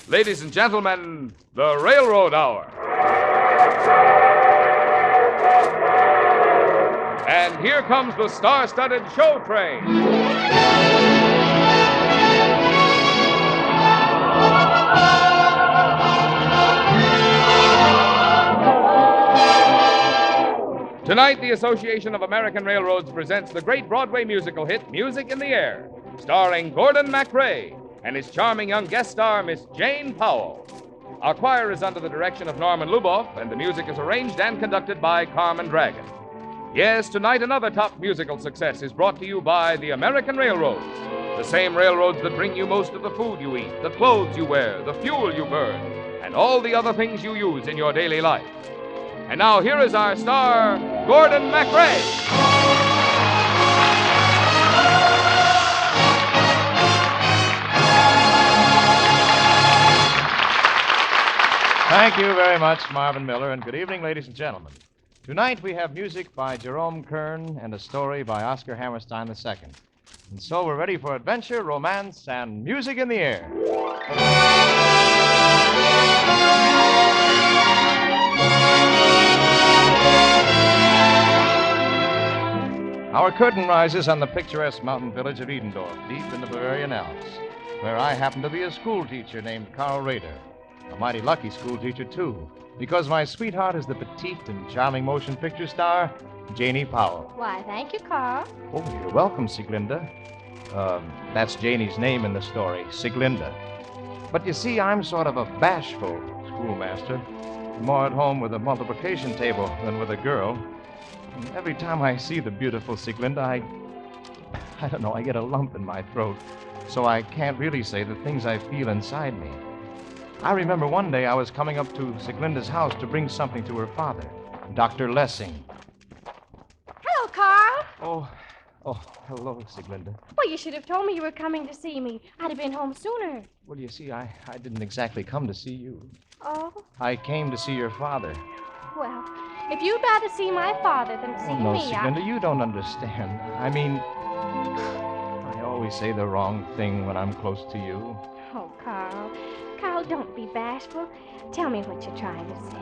Ladies and gentlemen, the Railroad Hour. And here comes the star-studded show train. Tonight, the Association of American Railroads presents the great Broadway musical hit, Music in the Air, starring Gordon MacRae and his charming young guest star, Miss Jane Powell. Our choir is under the direction of Norman Luboff, and the music is arranged and conducted by Carmen Dragon. Yes, tonight another top musical success is brought to you by the American Railroads, the same railroads that bring you most of the food you eat, the clothes you wear, the fuel you burn, and all the other things you use in your daily life. And now here is our star, Gordon MacRae. Thank you very much, Marvin Miller, and good evening, ladies and gentlemen. Tonight we have music by Jerome Kern and a story by Oscar Hammerstein II. And so we're ready for adventure, romance, and music in the air. Our curtain rises on the picturesque mountain village of Edendorf, deep in the Bavarian Alps, where I happen to be a school teacher named Carl Rader. A mighty lucky school teacher, too, because my sweetheart is the petite and charming motion picture star, Janie Powell. Why, thank you, Carl. Oh, you're welcome, Sieglinde. That's Janie's name in the story, Sieglinde. But you see, I'm sort of a bashful schoolmaster, more at home with a multiplication table than with a girl. And every time I see the beautiful Sieglinde, I don't know, I get a lump in my throat, so I can't really say the things I feel inside me. I remember one day I was coming up to Sieglinde's house to bring something to her father, Dr. Lessing. Hello, Carl. Oh, hello, Sieglinde. Well, you should have told me you were coming to see me. I'd have been home sooner. Well, you see, I didn't exactly come to see you. Oh? I came to see your father. Well, if you'd rather see my father than see Oh, no, me, Sieglinde, you don't understand. I mean, I always say the wrong thing when I'm close to you. Oh, Carl. Carl, don't be bashful. Tell me what you're trying to say.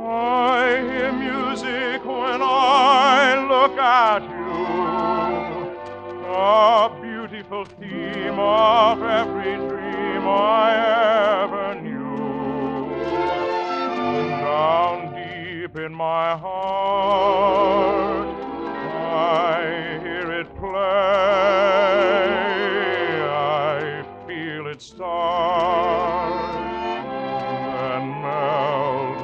I hear music when I look at you, a beautiful theme of every dream I ever knew. Down deep in my heart, I hear it play. I feel it start and melt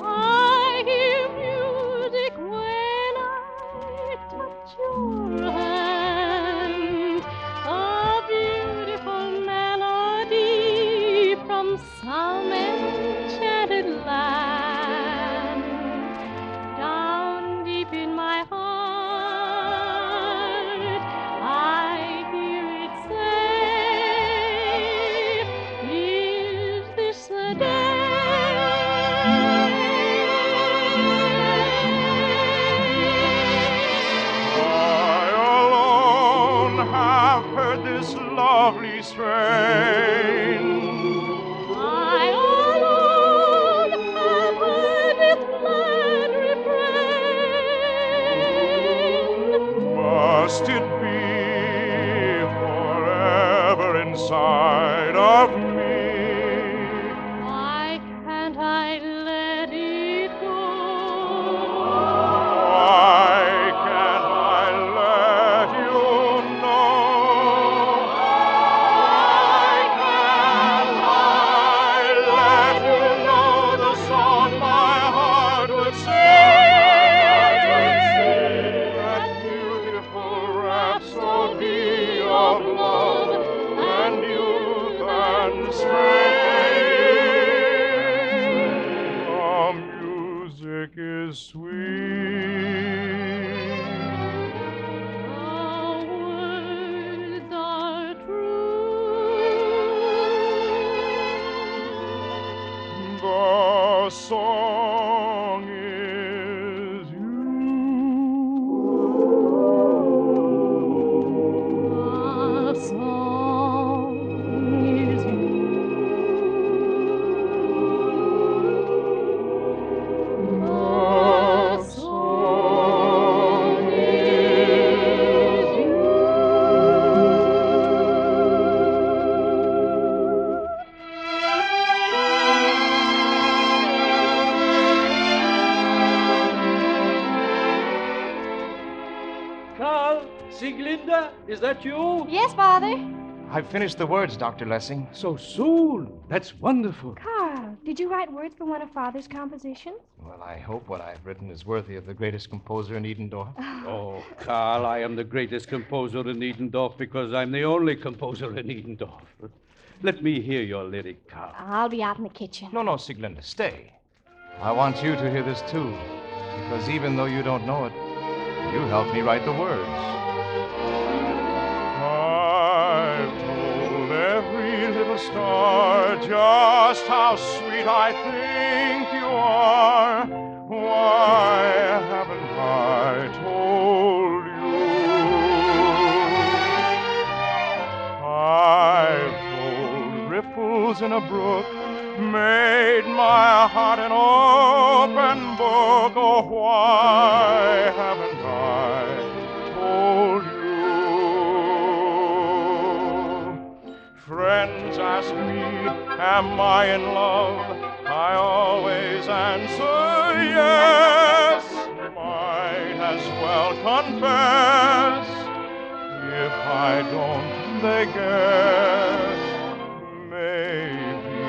I hear music when I touch your hand, a beautiful melody from some enchanted land. Down deep in my heart, I hear it say, is this the day? I alone have heard this lovely strain. I alone have heard this glad refrain. Must it be forever inside of me? Why can't I let it go? Why can't I let you know? Why can't I let you know the song my heart would sing? That beautiful rhapsody of love and youth and spring. The music is sweet. The words are true. The song is you. is that you? Yes, Father. I've finished the words, Dr. Lessing. So soon. That's wonderful. Carl, did you write words for one of Father's compositions? Well, I hope what I've written is worthy of the greatest composer in Edendorf. Oh, Carl, I am the greatest composer in Edendorf because I'm the only composer in Edendorf. Let me hear your lyric, Carl. I'll be out in the kitchen. No, Sieglinde, stay. I want you to hear this, too, because even though you don't know it, you helped me write the words. I've told every little star just how sweet I think you are. Why haven't I told you? I've told ripples in a brook, made my heart an open book. Oh, why haven't I told you? Friends ask me, am I in love? I always answer yes. Might as well confess. If I don't, they guess. Maybe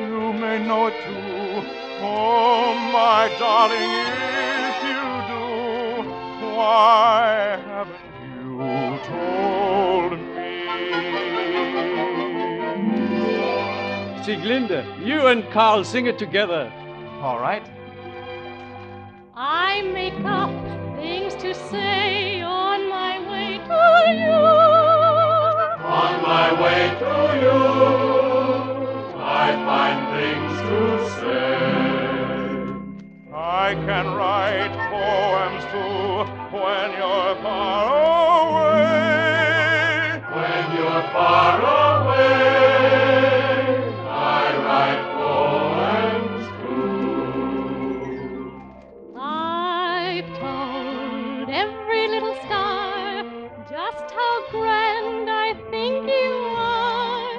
you may know it too. Oh, my darling, if you do, why haven't you told me? Sieglinde, you and Carl sing it together. All right. I make up things to say on my way to you. On my way to you, I find things to say. I can write poems too when you're far away. When you're far away, I write poems too. I've told every little star just how grand I think you are.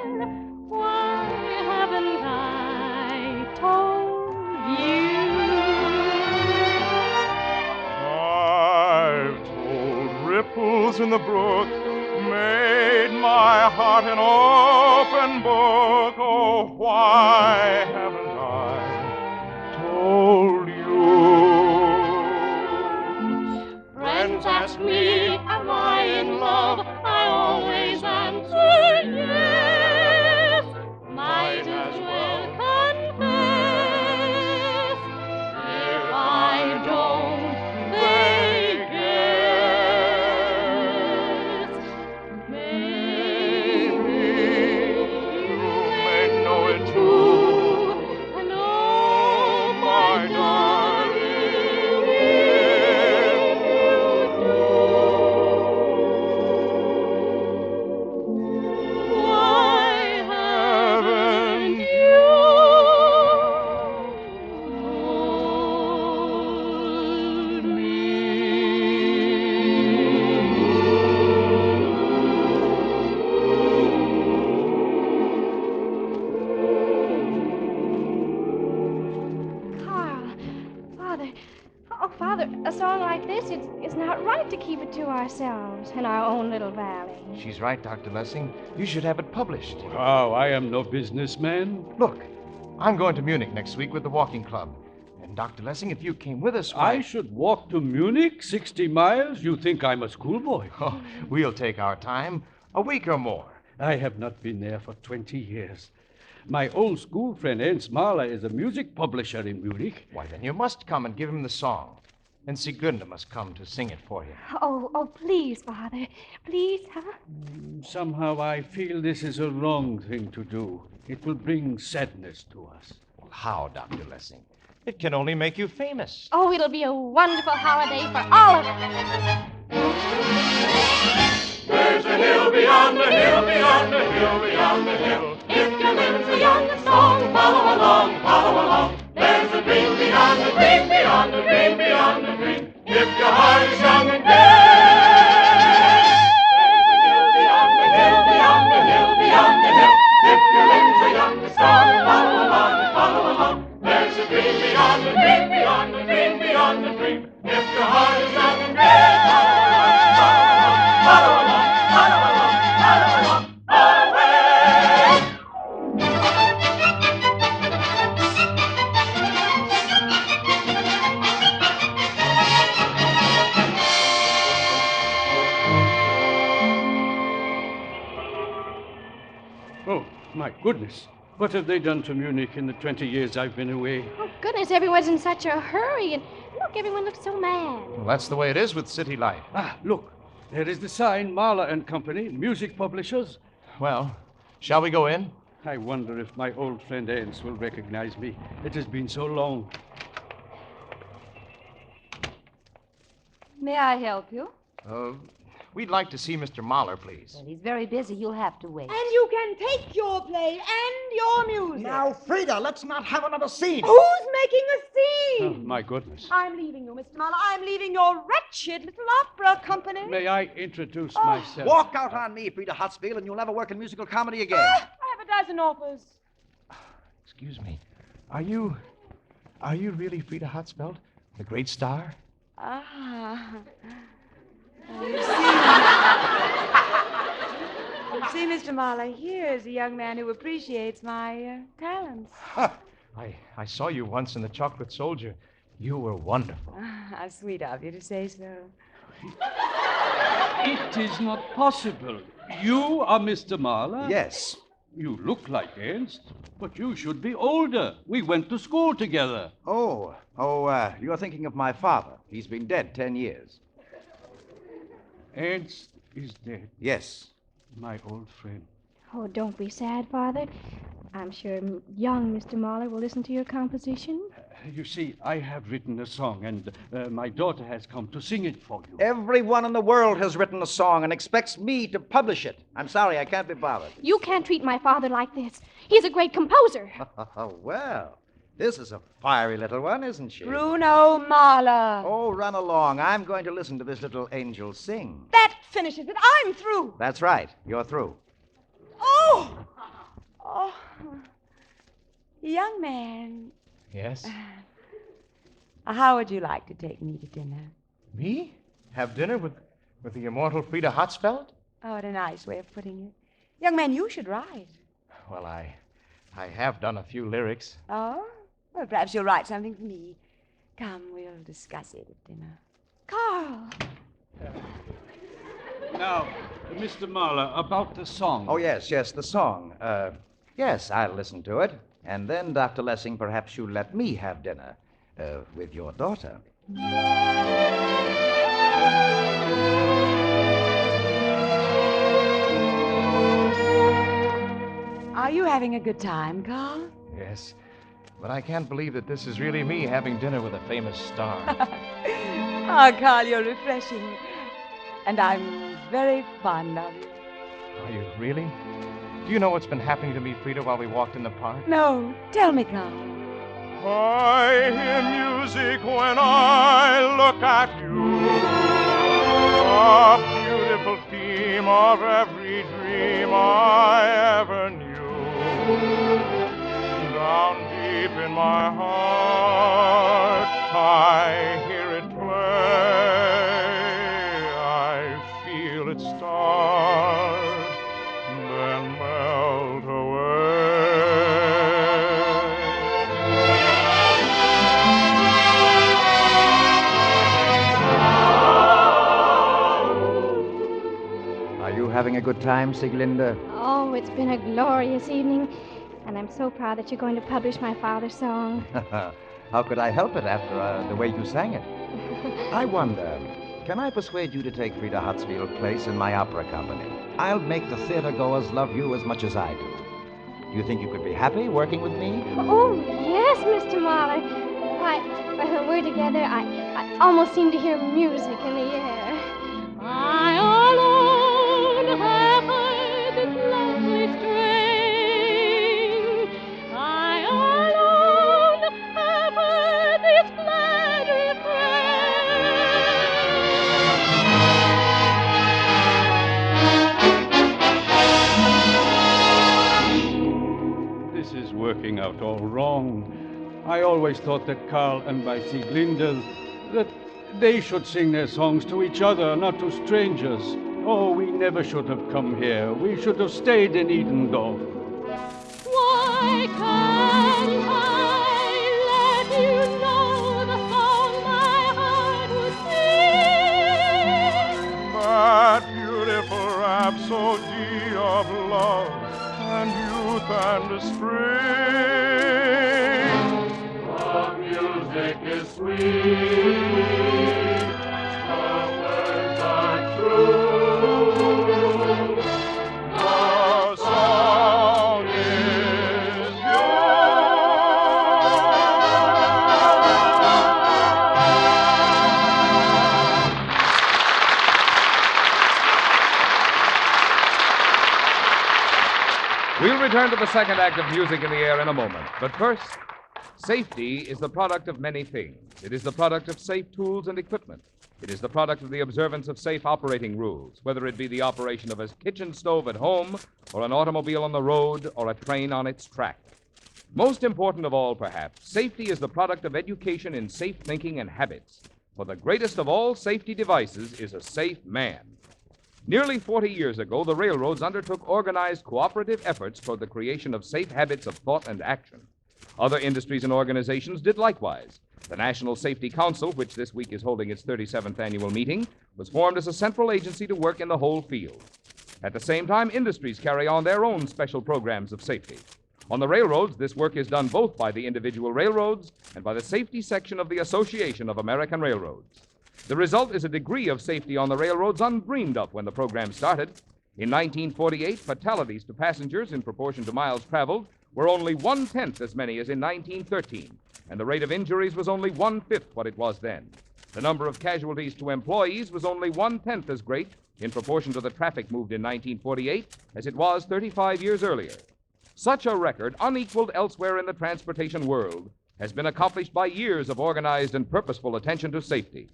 Why haven't I told you? I've told ripples in the brook, made my heart an open book. Oh, why haven't I told you? Friends ask me, am I in love? I always answer yes. Might as well confess. If I don't, they guess. Maybe you may know it too. And oh, my darling, if you do, why haven't you told me? Carl, Father, oh, Father, a song like this, it's not right to keep it to ourselves in our own little valley. She's right, Dr. Lessing. You should have it published. Oh, I am no businessman. Look, I'm going to Munich next week with the walking club. And Dr. Lessing, if you came with us, why... I should walk to Munich 60 miles? You think I'm a schoolboy? Oh, we'll take our time, a week or more. I have not been there for 20 years. My old school friend Ernst Mahler is a music publisher in Munich. Why, then you must come and give him the song. And Sieglinde must come to sing it for you. Oh, please, Father. Please, huh? Somehow I feel this is a wrong thing to do. It will bring sadness to us. Well, how, Dr. Lessing? It can only make you famous. Oh, it'll be a wonderful holiday for all of us. There's a hill beyond the hill, beyond the hill, beyond the hill. If your limbs are young and strong, follow along, follow along. There's a dream beyond the dream, beyond the dream, beyond the dream. If your heart is young and gay. Beyond the hill, beyond the hill, beyond the hill. If your limbs are young and strong, follow along, follow along. There's a dream beyond the dream, beyond the dream, beyond the dream. If your heart is young and gay. Follow along, follow along, follow along. goodness. What have they done to Munich in the 20 years I've been away? Oh, goodness, everyone's in such a hurry. And look, everyone looks so mad. Well, that's the way it is with city life. Ah, look. There is the sign, Mahler and Company, music publishers. Well, shall we go in? I wonder if my old friend Ernst will recognize me. It has been so long. May I help you? We'd like to see Mr. Mahler, please. Well, he's very busy. You'll have to wait. And you can take your play and your music. Now, Frida, let's not have another scene. Who's making a Oh, scene? my goodness. I'm leaving you, Mr. Mahler. I'm leaving your wretched little opera company. May I introduce myself? Walk out on me, Frida Hutsfield, and you'll never work in musical comedy again. I have a dozen offers. Excuse me. Are you really Frida Hatzfeld, the great star? Ah. You see, Mr. Mahler, here is a young man who appreciates my talents. I saw you once in The Chocolate Soldier. You were wonderful. How sweet of you to say so. It is not possible. You are Mr. Mahler? Yes. You look like Ernst, but you should be older. We went to school together. You're thinking of my father. He's been dead 10 years. Ernst is dead. Yes. My old friend. Oh, don't be sad, Father. I'm sure young Mr. Mahler will listen to your composition. You see, I have written a song, and my daughter has come to sing it for you. Everyone in the world has written a song and expects me to publish it. I'm sorry, I can't be bothered. You can't treat my father like this. He's a great composer. Well, this is a fiery little one, isn't she? Bruno Mahler. Oh, run along. I'm going to listen to this little angel sing. That finishes it. I'm through. That's right. You're through. Oh! Oh, young man, Yes? how would you like to take me to dinner? Me? Have dinner with the immortal Frida Hatzfeld? Oh, what a nice way of putting it. Young man, you should write. Well, I have done a few lyrics. Oh? Well, perhaps you'll write something for me. Come, we'll discuss it at dinner. Carl. Now, Mr. Mahler, about the song. Oh, yes, the song. Yes, I'll listen to it. And then, Dr. Lessing, perhaps you'll let me have dinner with your daughter. Are you having a good time, Carl? Yes. But I can't believe that this is really me having dinner with a famous star. Oh, Carl, you're refreshing. And I'm very fond of you. Are you really? Do you know what's been happening to me, Frida, while we walked in the park? No, tell me, Carl. I hear music when I look at you. A beautiful theme of every dream I ever knew. Down deep in my heart, I hear it play. I feel it start, then melt away. Are you having a good time, Sieglinde? Oh, it's been a glorious evening. And I'm so proud that you're going to publish my father's song. How could I help it after the way you sang it? I wonder, can I persuade you to take Frida Hatzfield's place in my opera company? I'll make the theater goers love you as much as I do. Do you think you could be happy working with me? Oh, yes, Mr. Mahler. When we're together, I almost seem to hear music in the air. I alone have heard this lovely strain. I alone have heard this glad refrain. This is working out all wrong. I always thought that Carl and my Sieglinde, that they should sing their songs to each other, not to strangers. Oh, we never should have come here. We should have stayed in Edendorf. Why can't I let you know the song my heart would sing? That beautiful rhapsody of love and youth and The music is sweet, the words are true, the song is We'll return to the second act of Music in the Air in a moment. But first, safety is the product of many things. It is the product of safe tools and equipment. It is the product of the observance of safe operating rules, whether it be the operation of a kitchen stove at home, or an automobile on the road, or a train on its track. Most important of all, perhaps, safety is the product of education in safe thinking and habits. For the greatest of all safety devices is a safe man. Nearly 40 years ago, the railroads undertook organized cooperative efforts toward the creation of safe habits of thought and action. Other industries and organizations did likewise. The National Safety Council, which this week is holding its 37th annual meeting, was formed as a central agency to work in the whole field. At the same time, industries carry on their own special programs of safety. On the railroads, this work is done both by the individual railroads and by the safety section of the Association of American Railroads. The result is a degree of safety on the railroads undreamed of when the program started. In 1948, fatalities to passengers in proportion to miles traveled were only 1/10 as many as in 1913, and the rate of injuries was only 1/5 what it was then. The number of casualties to employees was only 1/10 as great in proportion to the traffic moved in 1948 as it was 35 years earlier. Such a record, unequaled elsewhere in the transportation world, has been accomplished by years of organized and purposeful attention to safety.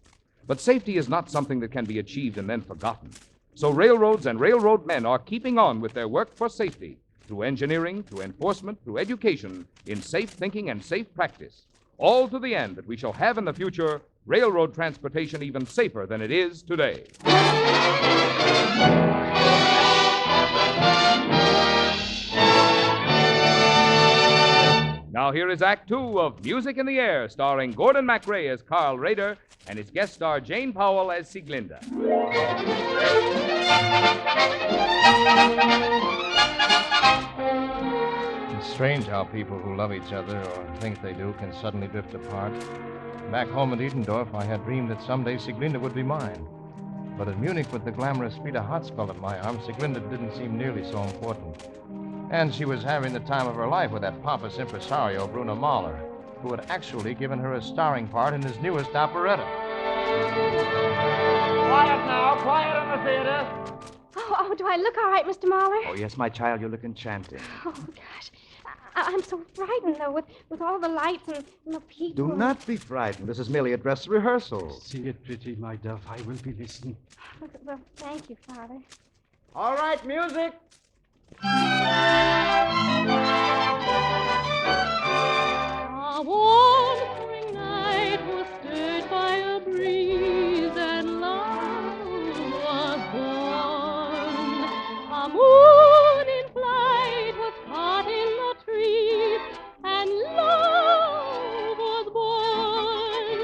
But safety is not something that can be achieved and then forgotten. So railroads and railroad men are keeping on with their work for safety, through engineering, through enforcement, through education, in safe thinking and safe practice, all to the end that we shall have in the future railroad transportation even safer than it is today. Now here is Act Two of Music in the Air, starring Gordon MacRae as Carl Rader and his guest star Jane Powell as Sieglinde. It's strange how people who love each other or think they do can suddenly drift apart. Back home at Edendorf, I had dreamed that someday Sieglinde would be mine. But at Munich, with the glamorous Frida Hartzfeld at my arm, Sieglinde didn't seem nearly so important. And she was having the time of her life with that pompous impresario, Bruno Mahler, who had actually given her a starring part in his newest operetta. Quiet now, quiet in the theater. Oh, do I look all right, Mr. Mahler? Oh, yes, my child, you look enchanting. Oh, gosh. I'm so frightened, though, with all the lights and the people. Do not be frightened. This is merely a dress rehearsal. Sing it pretty, my dove. I will be listening. Well, thank you, Father. All right, music. A warm spring night was stirred by a breeze, and love was born. A moon in flight was caught in the trees, and love was born.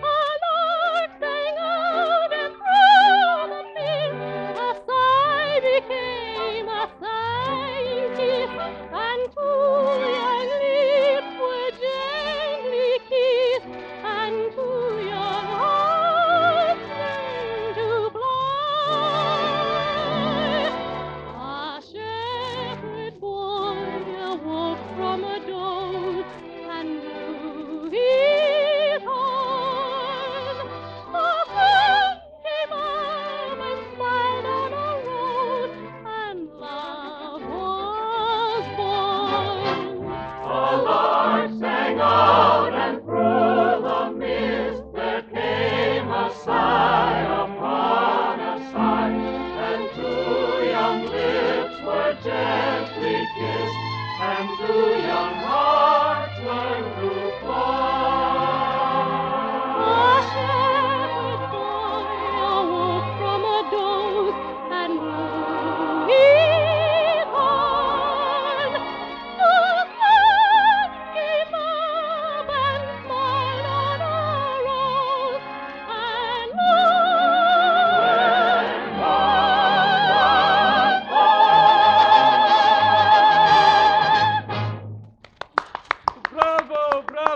A lark sang out, and through the mist a sigh became a sigh kiss, and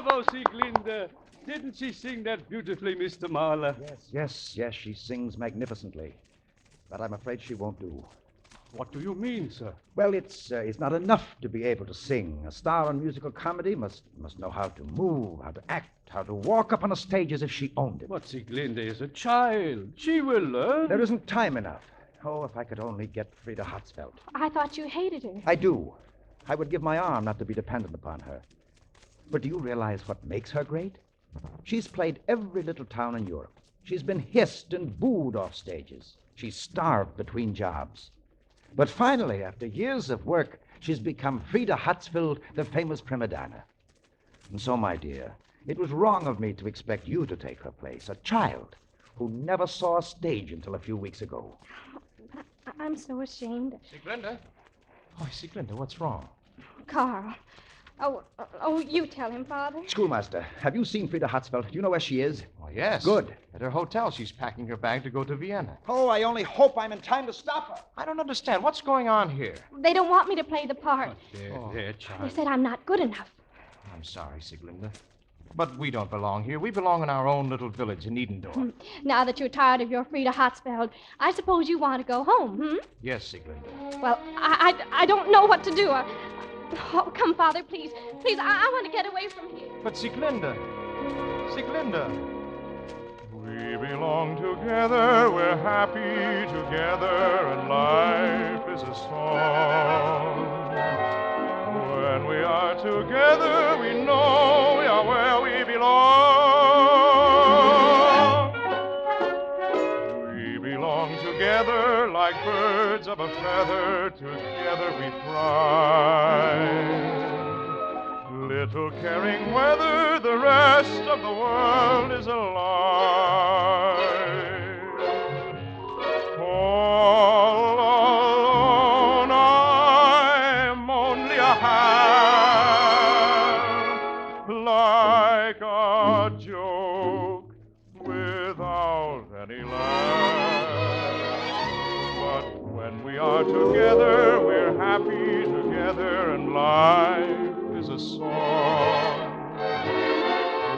Bravo, Sieglinde. Didn't she sing that beautifully, Mr. Mahler? Yes, she sings magnificently. But I'm afraid she won't do. What do you mean, sir? Well, it's not enough to be able to sing. A star in musical comedy must know how to move, how to act, how to walk up on a stage as if she owned it. But Sieglinde is a child. She will learn. There isn't time enough. Oh, if I could only get Frida Hatzfeld. I thought you hated her. I do. I would give my arm not to be dependent upon her. But do you realize what makes her great? She's played every little town in Europe. She's been hissed and booed off stages. She's starved between jobs. But finally, after years of work, she's become Frida Hatzfeld, the famous prima donna. And so, my dear, it was wrong of me to expect you to take her place, a child who never saw a stage until a few weeks ago. I'm so ashamed. Sieglinde? Oh, Sieglinde, what's wrong? Carl. Oh, you tell him, Father. Schoolmaster, have you seen Frida Hatzfeld? Do you know where she is? Oh, yes. Good. At her hotel. She's packing her bag to go to Vienna. Oh, I only hope I'm in time to stop her. I don't understand. What's going on here? They don't want me to play the part. There, They child. said I'm not good enough. I'm sorry, Sieglinde. But we don't belong here. We belong in our own little village in Edendorf. Now that you're tired of your Frida Hatzfeld, I suppose you want to go home, Yes, Sieglinde. Well, I don't know what to do. Oh, come, Father, please. Please, I want to get away from here. But Sieglinde. Sieglinde. We belong together, we're happy together, and life is a song. When we are together, we know we are where we belong. We belong together like birds of a feather, together we thrive. Little caring whether the rest of the world is alive. All alone, I'm only a hand, like a joke without any laugh. But when we are together, we're happy together, and life is a song.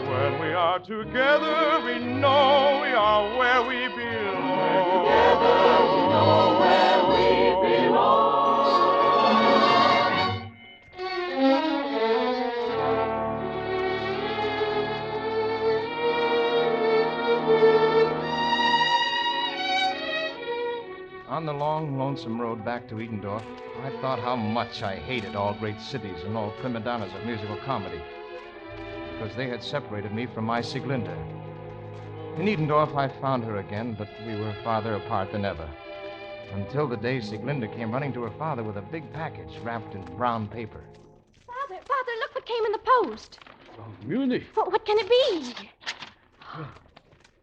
When we are together, we know we are where we belong. Together, we know where we belong. On the long, lonesome road back to Edendorf, I thought how much I hated all great cities and all prima donnas of musical comedy, because they had separated me from my Sieglinde. In Edendorf, I found her again, but we were farther apart than ever, until the day Sieglinde came running to her father with a big package wrapped in brown paper. Father, look what came in the post. From Munich. What can it be?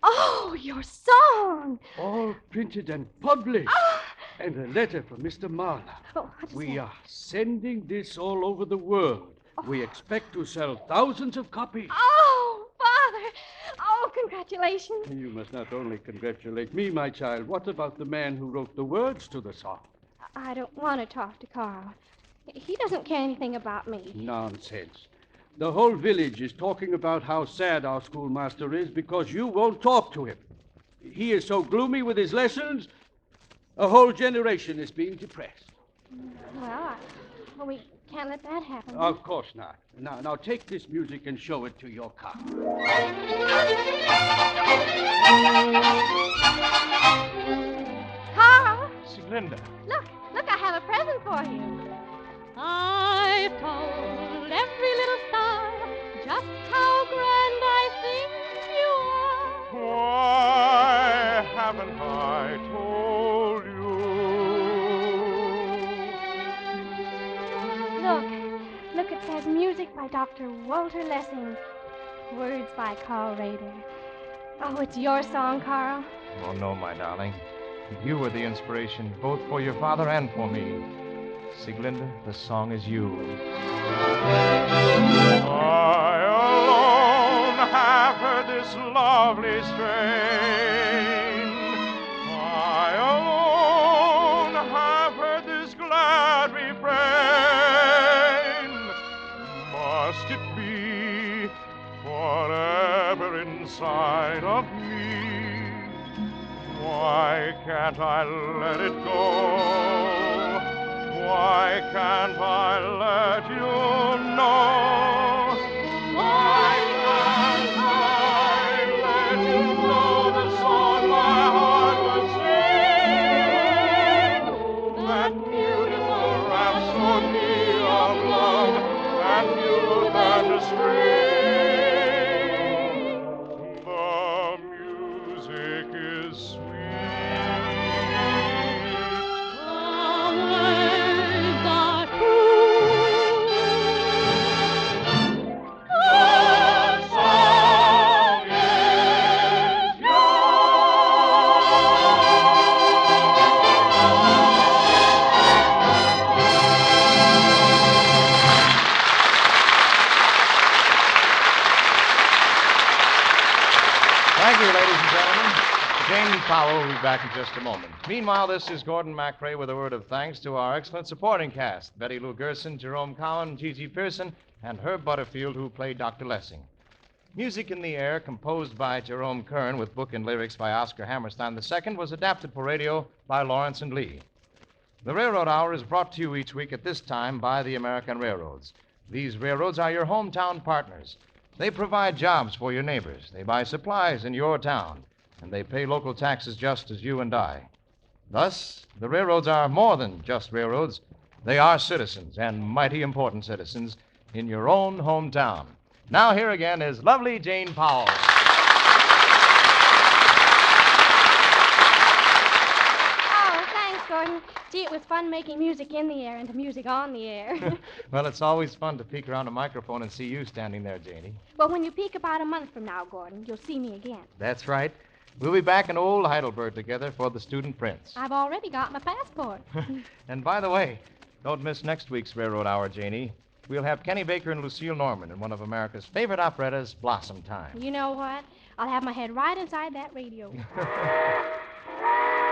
Oh, your song. All printed and published. And a letter from Mr. Mahler. Oh, what is We that? are sending this all over the world. We expect to sell thousands of copies. Oh, Father. Oh, congratulations. You must not only congratulate me, my child. What about the man who wrote the words to the song? I don't want to talk to Carl. He doesn't care anything about me. Nonsense. The whole village is talking about how sad our schoolmaster is because you won't talk to him. He is so gloomy with his lessons, a whole generation is being depressed. Well, we can't let that happen. Of course not. Now take this music and show it to your car. Carl, Sieglinde. look, I have a present for you. I've told every little star just how grand I think you are. Why haven't I told you? Look, it says music by Dr. Walter Lessing. Words by Carl Rader. Oh, it's your song, Carl. Oh, no, my darling. You were the inspiration, both for your father and for me. Sieglinde, the song is you. I alone have heard this lovely strain. I alone have heard this glad refrain. Must it be forever inside of me. Why can't I let it go? Why can't I let you know? Why can't I let you know the song my heart will sing? That beautiful rhapsody of love that youth and spring. The music is sweet. Thank you, ladies and gentlemen. Jane Powell will be back in just a moment. Meanwhile, this is Gordon MacRae with a word of thanks to our excellent supporting cast, Betty Lou Gerson, Jerome Cowan, Gigi Pearson, and Herb Butterfield, who played Dr. Lessing. Music in the Air, composed by Jerome Kern with book and lyrics by Oscar Hammerstein II, was adapted for radio by Lawrence and Lee. The Railroad Hour is brought to you each week at this time by the American Railroads. These railroads are your hometown partners. They provide jobs for your neighbors. They buy supplies in your town. And they pay local taxes just as you and I. Thus, the railroads are more than just railroads. They are citizens, and mighty important citizens, in your own hometown. Now, here again is lovely Jane Powell. Oh, thanks, Gordon. Gee, it was fun making music in the air into music on the air. Well, it's always fun to peek around a microphone and see you standing there, Janie. Well, when you peek about a month from now, Gordon, you'll see me again. That's right. We'll be back in old Heidelberg together for the Student Prince. I've already got my passport. And by the way, don't miss next week's Railroad Hour, Janie. We'll have Kenny Baker and Lucille Norman in one of America's favorite operettas, Blossom Time. You know what? I'll have my head right inside that radio.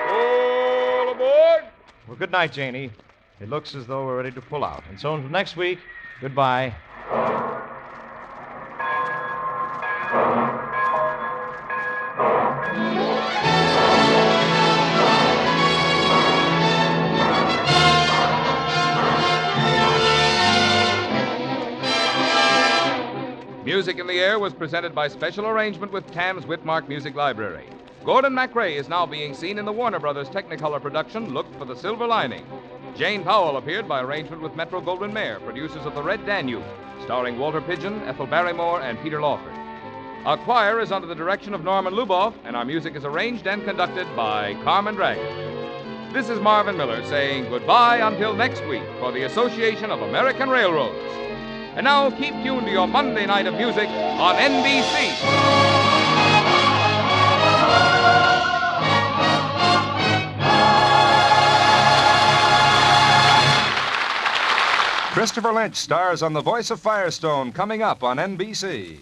All aboard! Well, good night, Janie. It looks as though we're ready to pull out. And so until next week, goodbye. Music in the Air was presented by special arrangement with Tams Whitmark Music Library. Gordon MacRae is now being seen in the Warner Brothers Technicolor production, Look for the Silver Lining. Jane Powell appeared by arrangement with Metro-Goldwyn-Mayer, producers of The Red Danube, starring Walter Pidgeon, Ethel Barrymore, and Peter Lawford. Our choir is under the direction of Norman Luboff, and our music is arranged and conducted by Carmen Dragon. This is Marvin Miller saying goodbye until next week for the Association of American Railroads. And now keep tuned to your Monday night of music on NBC. Christopher Lynch stars on The Voice of Firestone, coming up on NBC.